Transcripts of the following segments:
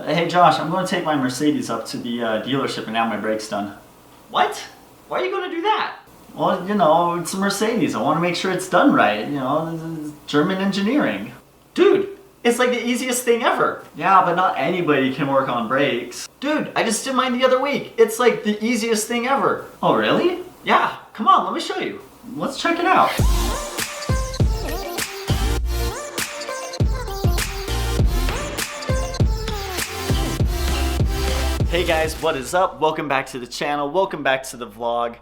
Hey Josh, I'm going to take my Mercedes up to the dealership and have my brakes done. What? Why are you going to do that? Well, you know, it's a Mercedes. I want to make sure it's done right. You know, it's German engineering. Dude, it's like the easiest thing ever. Yeah, but not anybody can work on brakes. Dude, I just did mine the other week. It's like the easiest thing ever. Oh, really? Yeah, come on, let me show you. Let's check it out. Hey guys, what is up? Welcome back to the channel. Welcome back to the vlog.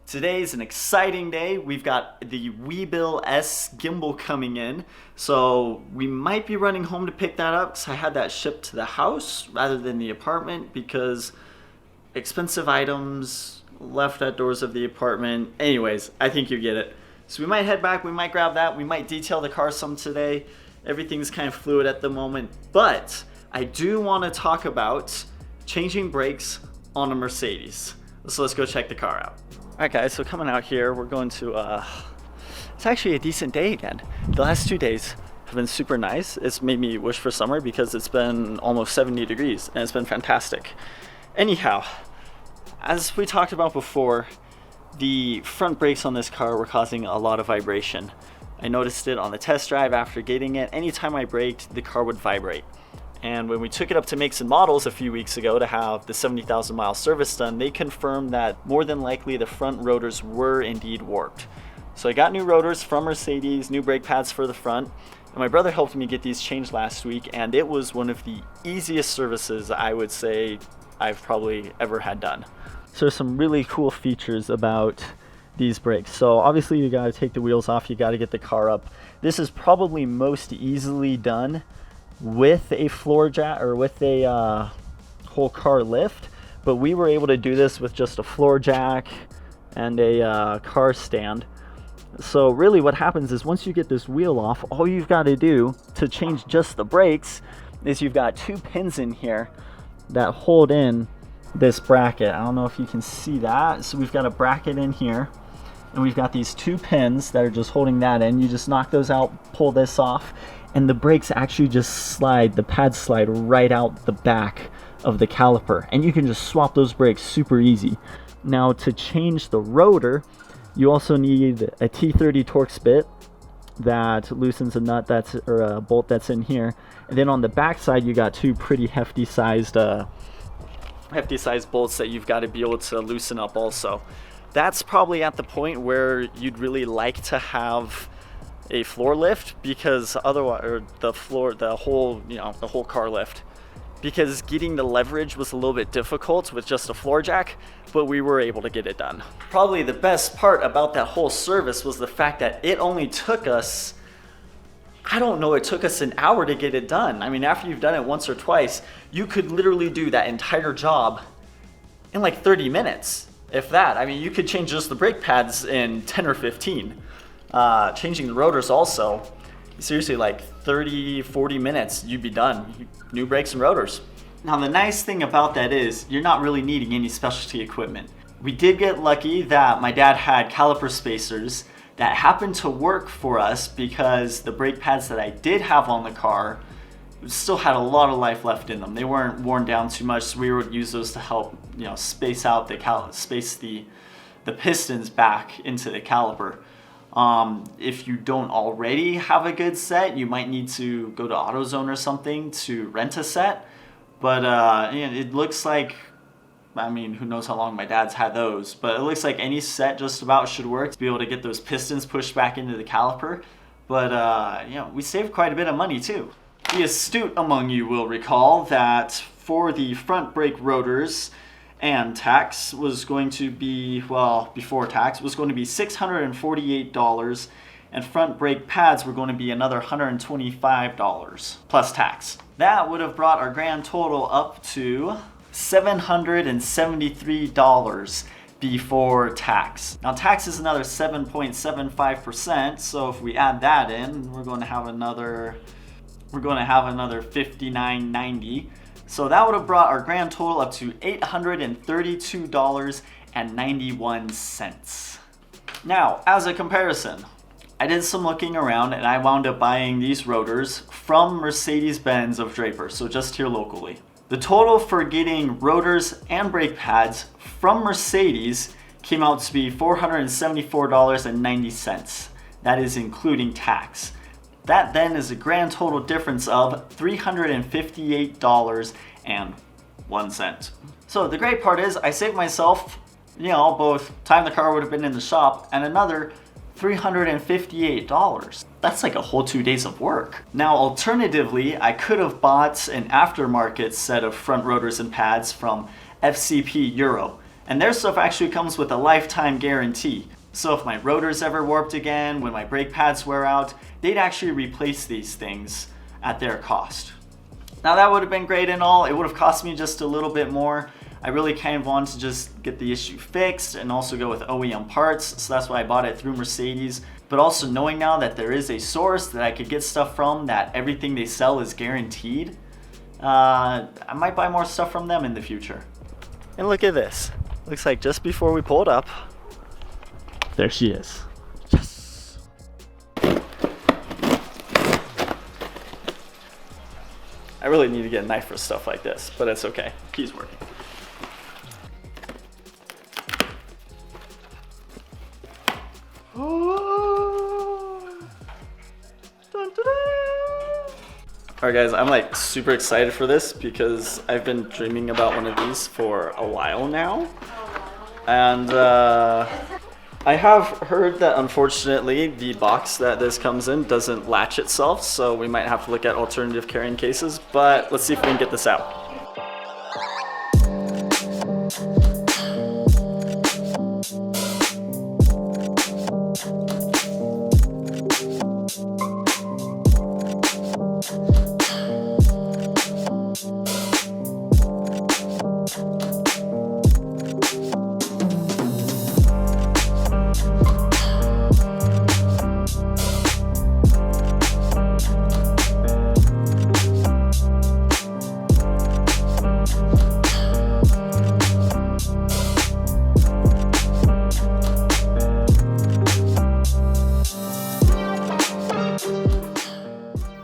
Today is an exciting day. We've got the Weebill S gimbal coming in. So we might be running home to pick that up because I had that shipped to the house rather than the apartment because expensive items left at doors of the apartment. Anyways, I think you get it. So we might head back, we might grab that, we might detail the car some today. Everything's kind of fluid at the moment, but I do want to talk about changing brakes on a Mercedes. So let's go check the car out. All right guys, so coming out here, we're going to, it's actually a decent day again. The last 2 days have been super nice. It's made me wish for summer because it's been almost 70 degrees and it's been fantastic. Anyhow, as we talked about before, the front brakes on this car were causing a lot of vibration. I noticed it on the test drive after getting it. Anytime I braked, the car would vibrate. And when we took it up to makes and models a few weeks ago to have the 70,000 mile service done, they confirmed that more than likely the front rotors were indeed warped. So I got new rotors from Mercedes, new brake pads for the front, and my brother helped me get these changed last week, and it was one of the easiest services I would say I've probably ever had done. So there's some really cool features about these brakes. So obviously you gotta take the wheels off, you gotta get the car up. This is probably most easily done with a floor jack or with a whole car lift, but we were able to do this with just a floor jack and a car stand. So really what happens is once you get this wheel off, all you've got to do to change just the brakes is you've got two pins in here that hold in this bracket. I don't know if you can see that. So we've got a bracket in here and we've got these two pins that are just holding that in. You just knock those out, pull this off, and the brakes actually just slide, the pads slide right out the back of the caliper, and you can just swap those brakes super easy. Now to change the rotor, you also need a T30 Torx bit that loosens a nut that's, or a bolt that's in here, and then on the back side you got two pretty hefty sized bolts that you've got to be able to loosen up also. That's probably at the point where you'd really like to have a floor lift, because otherwise, or the whole car lift, because getting the leverage was a little bit difficult with just a floor jack, but we were able to get it done. Probably the best part about that whole service was the fact that it only took us, I don't know, it took us an hour to get it done. I mean, after you've done it once or twice, you could literally do that entire job in like 30 minutes, if that. I mean, you could change just the brake pads in 10 or 15. Changing the rotors also, seriously, like 30-40 minutes, you'd be done. New brakes and rotors. Now the nice thing about that is you're not really needing any specialty equipment. We did get lucky that my dad had caliper spacers that happened to work for us because the brake pads that I did have on the car still had a lot of life left in them. They weren't worn down too much, so we would use those to help, you know, space out the pistons back into the caliper. If you don't already have a good set, you might need to go to AutoZone or something to rent a set. But you know, it looks like, I mean, who knows how long my dad's had those, but it looks like any set just about should work to be able to get those pistons pushed back into the caliper. But you know, we saved quite a bit of money too. The astute among you will recall that for the front brake rotors and tax was going to be, well, before tax, was going to be $648, and front brake pads were going to be another $125 plus tax. That would have brought our grand total up to $773 before tax. Now tax is another 7.75%, so if we add that in, we're going to have another $59.90. So that would have brought our grand total up to $832.91. Now, as a comparison, I did some looking around and I wound up buying these rotors from Mercedes-Benz of Draper, so just here locally. The total for getting rotors and brake pads from Mercedes came out to be $474.90. That is including tax. That then is a grand total difference of $358.01. So the great part is I saved myself, both time the car would have been in the shop and another $358. That's like a whole 2 days of work. Now, alternatively, I could have bought an aftermarket set of front rotors and pads from FCP Euro, and their stuff actually comes with a lifetime guarantee. So if my rotors ever warped again, when my brake pads wear out, they'd actually replace these things at their cost. Now that would have been great and all, it would have cost me just a little bit more. I really kind of wanted to just get the issue fixed and also go with OEM parts, so that's why I bought it through Mercedes. But also knowing now that there is a source that I could get stuff from, that everything they sell is guaranteed, I might buy more stuff from them in the future. And look at this. Looks like just before we pulled up, there she is. Yes! I really need to get a knife for stuff like this, but it's okay. Key's working. Alright guys, I'm like super excited for this because I've been dreaming about one of these for a while now. And I have heard that unfortunately the box that this comes in doesn't latch itself, so we might have to look at alternative carrying cases, but let's see if we can get this out.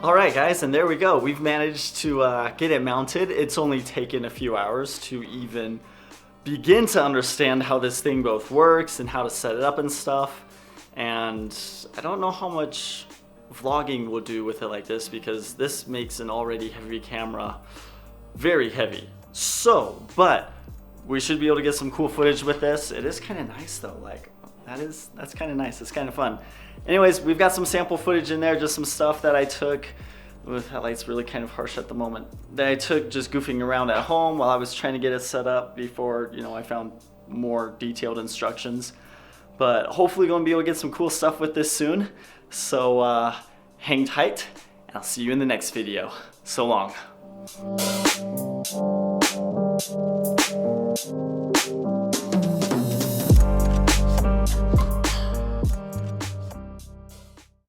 Alright guys, and there we go. We've managed to get it mounted. It's only taken a few hours to even begin to understand how this thing both works and how to set it up and stuff. And I don't know how much vlogging we'll do with it like this because this makes an already heavy camera very heavy. So, but we should be able to get some cool footage with this. It is kind of nice though, like that's kind of nice. It's kind of fun. Anyways, we've got some sample footage in there, just some stuff that I took. With that light's really kind of harsh at the moment. That I took just goofing around at home while I was trying to get it set up before, I found more detailed instructions. But hopefully going to be able to get some cool stuff with this soon. So hang tight, and I'll see you in the next video. So long.